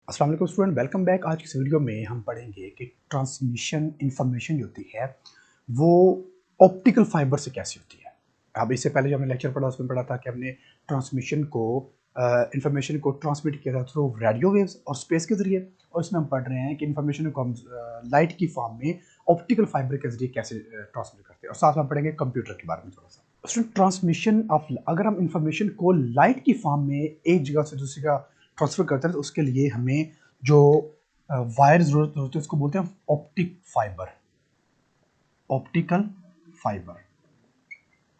अस्सलाम वालेकुम student, welcome back. आज की इस वीडियो में हम पढ़ेंगे कि ट्रांसमिशन इंफॉर्मेशन जो होती है वो ऑप्टिकल फाइबर से कैसी होती है। अब इससे पहले जो हमने लेक्चर पढ़ा उसमें पढ़ा था कि हमने ट्रांसमिशन को इंफॉर्मेशन को ट्रांसमिट किया था थ्रू रेडियो वेव्स और स्पेस के जरिए, और इसमें हम पढ़ रहे हैं कि इंफॉर्मेशन को हम लाइट की फॉर्म में ऑप्टिकल फाइबर के जरिए कैसे ट्रांसमिट करते हैं, और साथ में हम पढ़ेंगे कंप्यूटर के बारे में थोड़ा सा। स्टूडेंट, ट्रांसमिशन ऑफ, अगर हम इंफॉर्मेशन को लाइट की फॉर्म में एक जगह से दूसरी जगह ट्रांसफर करते हैं तो उसके लिए हमें जो वायर जरूरत होती है उसको बोलते हैं ऑप्टिक फाइबर। Optical fibre.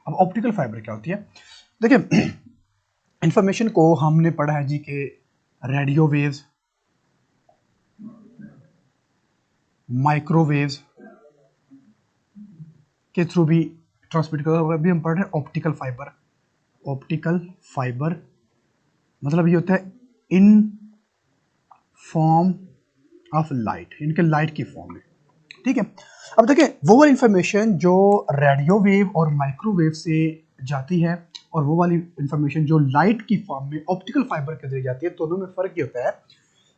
अब ऑप्टिकल फाइबर क्या होती है? देखिए, इंफॉर्मेशन को हमने पढ़ा है जी के रेडियो वेव्स, माइक्रोवेव्स के थ्रू भी ट्रांसमिट करते हैं। अभी हम पढ़ रहे हैं ऑप्टिकल फाइबर। ऑप्टिकल फाइबर मतलब ये होता है इन फॉर्म ऑफ लाइट, इनके लाइट की फॉर्म में। ठीक है, अब देखिए वो वाली इंफॉर्मेशन जो रेडियो वेव और माइक्रोवेव से जाती है और वो वाली इंफॉर्मेशन जो लाइट की फॉर्म में ऑप्टिकल फाइबर के जरिए जाती है, दोनों में फर्क ये होता है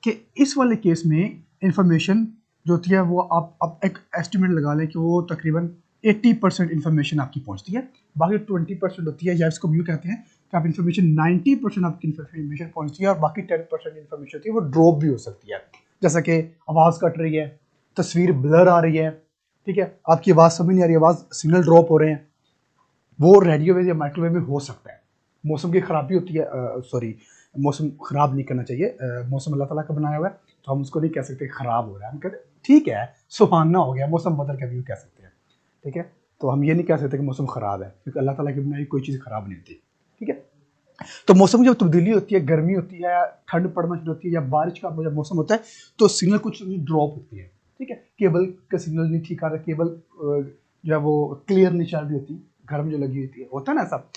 कि इस वाले केस में इंफॉर्मेशन जो होती है वो आप एक एस्टिमेट लगा लें कि वो तकरीबन 80% इंफॉर्मेशन आपकी पहुंचती है, बाकी 20% होती है, या इसको यूँ कहते हैं कि आप इंफॉर्मेशन 90% आपकी इंफॉर्मेशन पहुंचती है और बाकी 10% इंफॉर्मेशन होती है वो ड्रॉप भी हो सकती है। जैसा कि आवाज़ कट रही है, तस्वीर ब्लर आ रही है, ठीक है, आपकी आवाज़ समझ नहीं आ रही, आवाज़ सिग्नल ड्रॉप हो रहे हैं, वो रेडियो वेव या माइक्रोवेव में हो सकता है। मौसम की खराबी होती है, सॉरी, मौसम खराब नहीं करना चाहिए, मौसम अल्लाह ताला का बनाया हुआ है, तो हम उसको नहीं कह सकते खराब हो रहा है, हम कहते ठीक है सुहाना हो गया, मौसम बदल के भी कह सकते हैं। ठीक है, तो हम ये नहीं कह सकते कि मौसम खराब है, क्योंकि अल्लाह ताला की बनाई कोई चीज़ खराब नहीं होती। ठीक है, तो मौसम की जब तब्दीली होती है, गर्मी होती है, ठंड पड़ना शुरू होती है, या बारिश का जब मौसम होता है, तो सिग्नल कुछ ड्रॉप होती है। ठीक है, केबल का सिग्नल नहीं ठीक आ रहा, केबल जो है वो क्लियर नहीं चल रही होती, घर में जो लगी होती है, होता है ना ऐसा।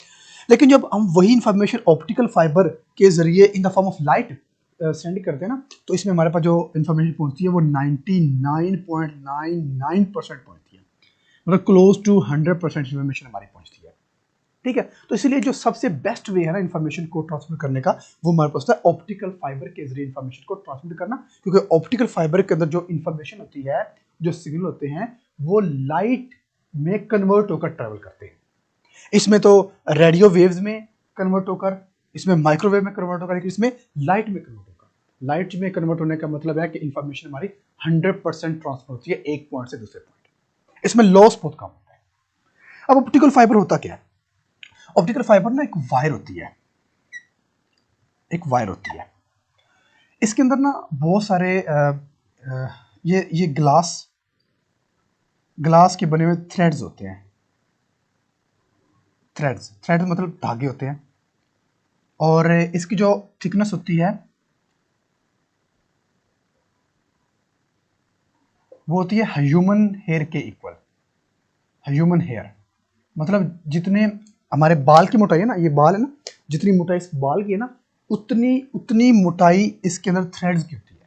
लेकिन जब हम वही इंफॉर्मेशन ऑप्टिकल फाइबर के जरिए in the form of light send करते हैं ना, तो इसमें हमारे पास जो इंफॉर्मेशन पहुंचती है वो 99.99% पहुंचती है, मतलब क्लोज टू 100% इंफॉर्मेशन हमारी पहुंचती है। ठीक है, तो इसलिए जो सबसे बेस्ट वे है ना इंफॉर्मेशन को ट्रांसमिट करने का, वो हमारे पास है ऑप्टिकल फाइबर के जरिए इंफॉर्मेशन को ट्रांसमिट करना, क्योंकि ऑप्टिकल फाइबर के अंदर जो इंफॉर्मेशन होती है, जो सिग्नल होते हैं, वो लाइट में कन्वर्ट होकर ट्रेवल करते हैं। इसमें तो रेडियो वेव्स में कन्वर्ट होकर, इसमें माइक्रोवेव में कन्वर्ट होकर, लेकिन इसमें लाइट में कन्वर्ट होकर। लाइट में कन्वर्ट होने का मतलब है कि इंफॉर्मेशन हमारी 100% ट्रांसफर होती है एक पॉइंट से दूसरे पॉइंट। इसमें लॉस बहुत कम होता है। अब ऑप्टिकल फाइबर होता क्या है? ऑप्टिकल फाइबर ना एक वायर होती है, एक वायर होती है। इसके अंदर ना बहुत सारे ये ग्लास ग्लास के बने हुए थ्रेड्स होते हैं। थ्रेड्स मतलब धागे होते हैं, और इसकी जो थिकनेस होती है वो होती है ह्यूमन हेयर के इक्वल। ह्यूमन हेयर मतलब जितने हमारे बाल की मोटाई है ना, ये बाल है ना, जितनी मोटाई इस बाल की है ना, उतनी उतनी मोटाई इसके अंदर थ्रेड्स की होती है।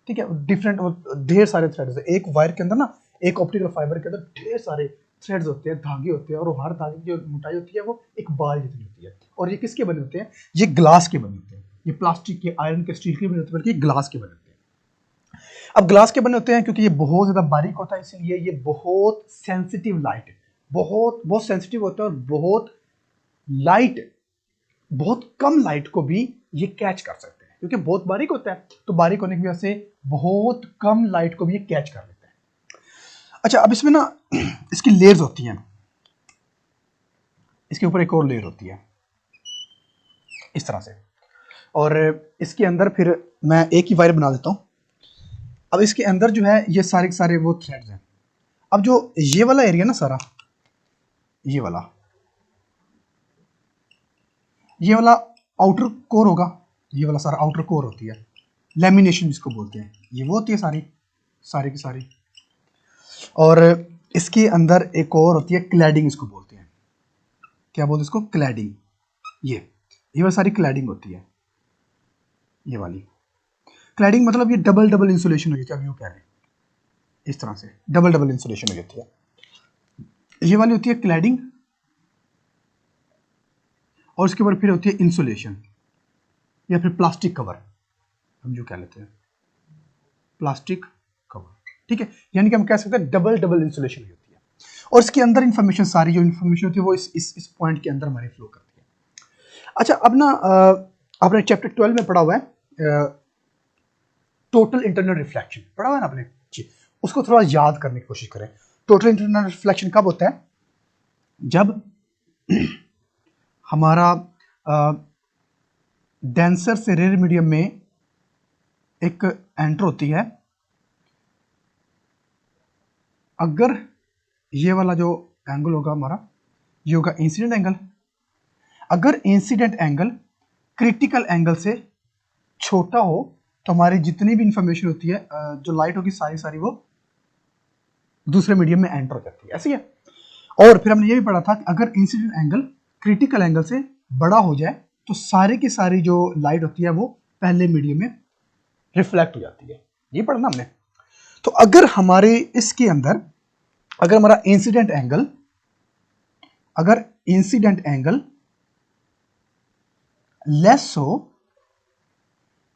ठीक है, डिफरेंट ढेर सारे थ्रेड्स है एक वायर के अंदर ना, एक ऑप्टिकल फाइबर के अंदर ढेर सारे थ्रेड्स होते हैं, धागे होते हैं, और हर धागे की जो मोटाई होती है वो एक बाल जितनी होती है। और ये किसके बने होते हैं? ये ग्लास के बने होते हैं, ये प्लास्टिक के, आयरन के, स्टील के बने होते हैं, बल्कि ग्लास के बने होते हैं। अब ग्लास के बने होते हैं क्योंकि ये बहुत ज्यादा बारीक होता है, इसलिए ये बहुत सेंसिटिव लाइट, बहुत बहुत सेंसिटिव होता है, और बहुत लाइट, बहुत कम लाइट को भी ये कैच कर सकते हैं, क्योंकि बहुत बारीक होता है, तो बारीक होने की वजह से बहुत कम लाइट को भी ये कैच कर लेते हैं। अच्छा, अब इसमें ना इसकी लेयर्स होती हैं, इसके ऊपर एक और लेयर होती है इस तरह से, और इसके अंदर फिर मैं एक ही वायर बना देता हूं। अब इसके अंदर जो है ये सारे के सारे वो थ्रेड्स हैं। अब जो ये वाला एरिया ना सारा, ये वाला आउटर कोर होगा, ये वाला सारा आउटर कोर होती है, लेमिनेशन जिसको बोलते हैं, ये वो होती है सारी सारी की सारी। और इसके अंदर एक और होती है क्लैडिंग, इसको बोलते हैं, क्या बोलते हैं इसको? क्लैडिंग। ये वाली सारी क्लैडिंग होती है, ये वाली क्लैडिंग मतलब ये डबल डबल इंसुलेशन हो जाती है, अब यूँ कह रहे हैं इस तरह से डबल डबल इंसुलेशन हो जाती है। ये वाली होती है क्लैडिंग, और उसके बाद फिर होती है इंसुलेशन, या फिर प्लास्टिक कवर, हम जो कह लेते हैं। प्लास्टिक कवर, ठीक है। यानी कि हम कह सकते हैं डबल डबल इंसुलेशन होती है, और इसके अंदर इंफॉर्मेशन, सारी जो इंफॉर्मेशन होती है वो इस पॉइंट के अंदर हमारी फ्लो करती है। अच्छा, अब ना आपने चैप्टर 12 में पढ़ा हुआ है टोटल इंटरनल रिफ्लेक्शन, पढ़ा हुआ है ना आपने जी, उसको थोड़ा याद करने की कोशिश करें। टोटल इंटरनल रिफ्लेक्शन कब होता है? जब हमारा डेंसर से रेयर मीडियम में एक एंटर होती है, अगर ये वाला जो एंगल होगा हमारा, ये होगा इंसिडेंट एंगल। अगर इंसिडेंट एंगल क्रिटिकल एंगल से छोटा हो तो हमारी जितनी भी इंफॉर्मेशन होती है, जो लाइट होगी सारी सारी वो दूसरे मीडियम में एंटर हो जाती है, ऐसी है। और फिर हमने ये भी पढ़ा था कि अगर इंसिडेंट एंगल क्रिटिकल एंगल से बड़ा हो जाए तो सारी की सारी जो लाइट होती है वो पहले मीडियम में रिफ्लेक्ट हो जाती है, ये पढ़ना हमने। तो अगर हमारे इसके अंदर अगर हमारा इंसिडेंट एंगल लेस हो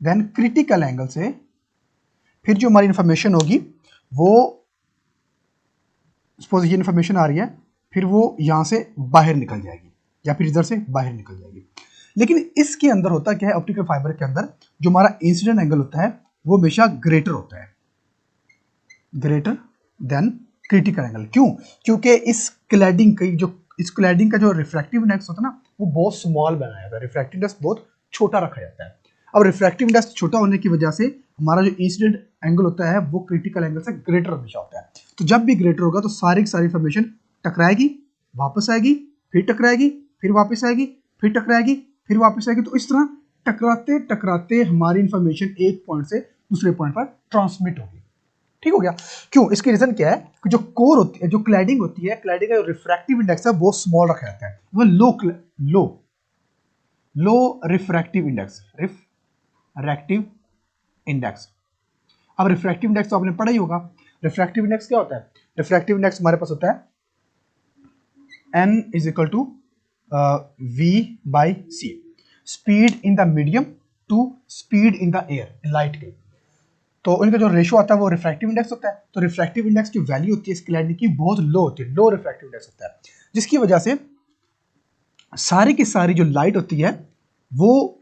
देन क्रिटिकल एंगल से, फिर जो हमारी इंफॉर्मेशन होगी वो, सपोज ये इंफॉर्मेशन आ रही है, फिर वो यहां से बाहर निकल जाएगी या फिर इधर से बाहर निकल जाएगी। लेकिन इसके अंदर होता क्या है, ऑप्टिकल फाइबर के अंदर जो हमारा इंसिडेंट एंगल होता है वो हमेशा ग्रेटर होता है, ग्रेटर देन क्रिटिकल एंगल। क्यों? क्योंकि इस क्लैडिंग का जो रिफ्रैक्टिव इंडेक्स होता है ना, वो बहुत स्मॉल बनाया जाता है, रिफ्रैक्टिव इंडेक्स बहुत छोटा रखा जाता है। अब रिफ्रैक्टिव इंडेक्स छोटा होने की वजह से हमारा जो इंसिडेंट एंगल होता है वो क्रिटिकल एंगल से ग्रेटर हमेशा होता है। तो जब भी ग्रेटर होगा तो सारी की सारी इंफॉर्मेशन टकराएगी, वापस आएगी, फिर टकराएगी, फिर वापस आएगी, फिर टकराएगी, फिर वापस आएगी। तो इस तरह टकराते टकराते हमारी इंफॉर्मेशन एक पॉइंट से दूसरे पॉइंट पर ट्रांसमिट होगी, ठीक हो गया। क्यों? इसकी रीजन क्या है कि जो कोर होती है, जो क्लैडिंग होती है, क्लैडिंग का जो रिफ्रैक्टिव इंडेक्स है वो स्मॉल रखा जाता है, वो लो रिफ्रैक्टिव इंडेक्स। अब रिफ्रैक्टिव इंडेक्स तो आपने पढ़ा ही होगा। रिफ्रैक्टिव इंडेक्स क्या होता है? रिफ्रैक्टिव इंडेक्स हमारे पास होता है n is equal to v/c, speed in the medium to speed in the air, light के। तो इनका जो रेशो आता है वो रिफ्रैक्टिव इंडेक्स होता है। तो रिफ्रैक्टिव इंडेक्स की वैल्यू होती है इस क्लैरिटी की बहुत लो होती है, लो रिफ्रैक्टिव इंडेक्स होता है, जिसकी वजह से सारी की सारी जो लाइट होती है वो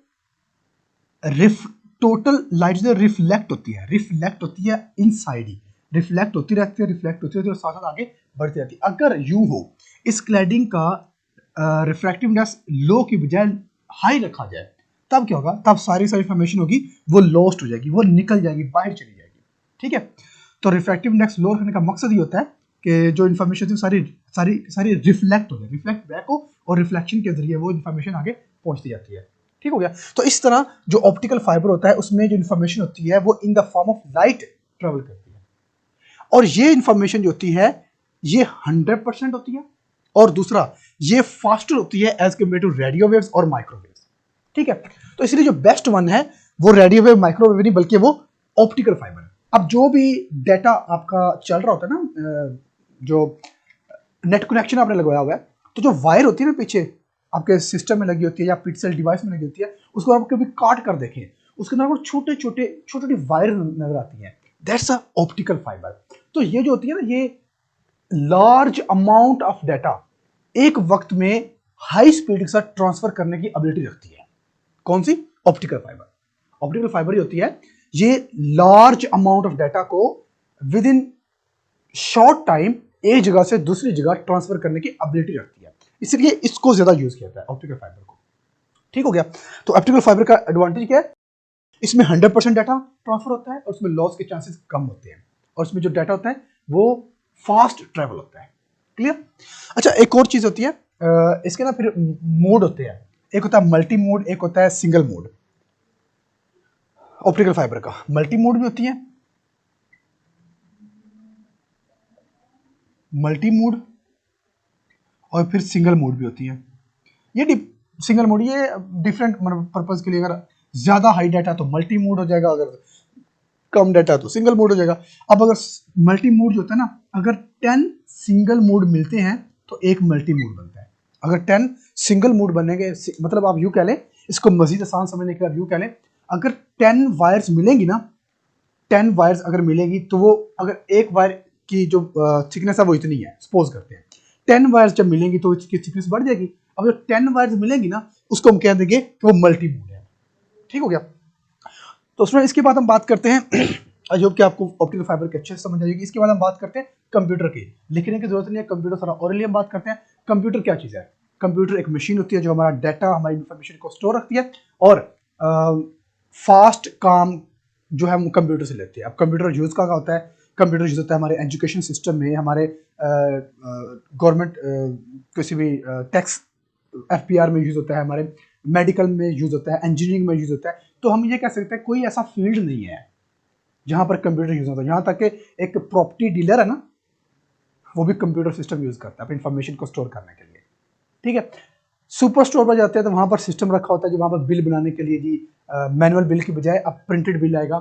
टोटल लाइट जो रिफ्लेक्ट होती है इनसाइड ही, रिफ्लेक्ट होती रहती है और साथ साथ आगे बढ़ती रहती है। अगर यूं हो इस क्लैडिंग का रिफ्रैक्टिव इंडेक्स लो की बजाय हाई रखा जाए, तब क्या होगा? तब सारी इंफॉर्मेशन होगी वो लॉस्ट हो जाएगी, वो निकल जाएगी, बाहर चली जाएगी, ठीक है। तो रिफ्रैक्टिव इंडेक्स लो रखने का मकसद ये होता है कि जो इन्फॉर्मेशन थी सारी रिफ्लेक्ट हो जाए, रिफ्लेक्ट बैक हो, और रिफ्लेक्शन के जरिए वो इन्फॉर्मेशन आगे पहुंचती जाती है, ठीक हो गया। तो इस तरह जो ऑप्टिकल फाइबर होता है उसमें जो इन्फॉर्मेशन होती है वो in the form of light travel करती है, और ये इन्फॉर्मेशन जो होती है ये 100% होती है, और दूसरा ये फास्टर होती है as compare to radio waves और माइक्रोवेव्स, ठीक है। तो इसलिए जो बेस्ट वन है वो रेडियो वेव माइक्रोवेव नहीं बल्कि वो ऑप्टिकल फाइबर है। अब जो भी डाटा आपका चल रहा होता है ना, जो नेट कनेक्शन आपने लगवाया हुआ है, तो जो वायर होती है ना पीछे आपके सिस्टम में लगी होती है या पिक्सल डिवाइस में लगी होती है, उसको आप कभी काट कर देखें, उसके अंदर छोटे छोटे वायर नजर आती हैं, दैट्स अ ऑप्टिकल फाइबर। तो ये जो होती है ना, ये लार्ज अमाउंट ऑफ डाटा एक वक्त में हाई स्पीड के साथ ट्रांसफर करने की एबिलिटी रखती है। कौन सी? Optical fibre. ऑप्टिकल फाइबर ही होती है ये लार्ज अमाउंट ऑफ डाटा को विद इन शॉर्ट टाइम एक जगह से दूसरी जगह ट्रांसफर करने की एबिलिटी रखती है, इसलिए इसको ज्यादा यूज किया जाता है ऑप्टिकल फाइबर को, ठीक हो गया। तो ऑप्टिकल फाइबर का एडवांटेज क्या है? इसमें 100% डाटा ट्रांसफर होता है और उसमें लॉस के चांसेस कम होते हैं, और इसमें जो डाटा होता है वो फास्ट ट्रेवल होता है, क्लियर। अच्छा, एक और चीज होती है, इसके ना फिर मोड होते हैं, एक होता है मल्टी मोड, एक होता है सिंगल मोड। ऑप्टिकल फाइबर का मल्टी मोड भी होती है, मल्टी मोड, और फिर सिंगल मोड भी होती है। ये सिंगल मोड ये डिफरेंट पर्पज के लिए, अगर ज्यादा हाई डाटा तो मल्टी मोड हो जाएगा, अगर कम डाटा तो सिंगल मोड हो जाएगा। अब अगर मल्टी मोड जो होता है ना, अगर 10 सिंगल मोड मिलते हैं तो एक मल्टी मोड बनता है। अगर 10 सिंगल मोड बनेंगे, मतलब आप यूं कह लें, इसको मजीद आसान समझने के लिए आप यूं कह लें, अगर 10 वायर्स मिलेंगी ना, 10 वायर्स अगर मिलेगी तो वो अगर एक वायर की जो थिकनेस है वो इतनी है, सपोज करते हैं 10 वायर्स जब मिलेंगी तो इसकी थिकनेस बढ़ जाएगी। अब जो 10 वायर्स मिलेंगी ना उसको हम कह देंगे कि वो मल्टी मोड है। ठीक हो गया। तो स्टूडेंट इसके बाद हम बात करते हैं आई होप कि आपको ऑप्टिकल फाइबर के अच्छे से समझ आएगी। इसके बाद हम बात करते हैं कंप्यूटर की। लिखने की जरूरत नहीं है, कंप्यूटर सारा ओरली हम बात करते हैं। कंप्यूटर क्या चीज़ है? कंप्यूटर एक मशीन होती है जो हमारा डाटा, हमारी इंफॉर्मेशन को स्टोर रखती है और फास्ट काम जो है हम कंप्यूटर से लेते हैं। अब कंप्यूटर यूज़ का होता है, कंप्यूटर यूज़ होता है हमारे एजुकेशन सिस्टम में, हमारे गवर्नमेंट किसी भी टैक्स FPR में यूज़ होता है, हमारे मेडिकल में यूज़ होता है, इंजीनियरिंग में यूज़ होता है। तो हम ये कह सकते हैं कोई ऐसा फील्ड नहीं है जहाँ पर कंप्यूटर यूज़ होता है। यहाँ तक कि एक प्रॉपर्टी डीलर है ना, वो भी कंप्यूटर सिस्टम यूज़ करता है अपनी इंफॉर्मेशन को स्टोर करने के लिए। ठीक है। सुपर स्टोर पर जाते हैं तो वहाँ पर सिस्टम रखा होता है जो वहाँ पर बिल बनाने के लिए जी मैनुअल बिल की बजाय अब प्रिंटेड बिल आएगा,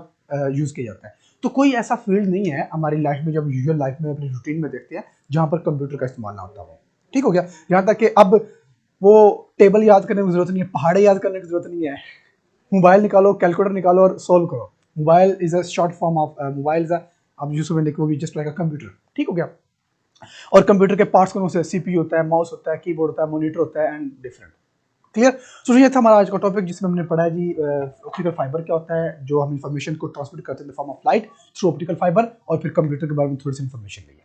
यूज़ किया जाता है। तो कोई ऐसा फील्ड नहीं है हमारी लाइफ में, जब यूजुअल लाइफ में अपनी रूटीन में देखते हैं, जहाँ पर कंप्यूटर का इस्तेमाल ना होता हो। ठीक हो गया। यहाँ तक कि अब वो टेबल याद करने की जरूरत नहीं है, पहाड़े याद करने की जरूरत नहीं है। मोबाइल निकालो, कैलकुलेटर निकालो और सोल्व करो। Mobile is a short form of mobile, आप यूज में देखो जस्ट लाइक अ कंप्यूटर। ठीक हो गया। और कंप्यूटर के पार्ट्स कौन से? CPU होता है, माउस होता है, कीबोर्ड होता है, मॉनिटर होता है एंड डिफरेंट। क्लियर। सो ये था हमारा आज का टॉपिक जिसमें हमने पढ़ा है जी ऑप्टिकल फाइबर क्या होता है, जो हम इंफॉर्मेशन को ट्रांसमिट करते हैं in the form of light through optical fibre, और फिर कंप्यूटर के बारे में थोड़ी सी इंफॉर्मेशन ली है।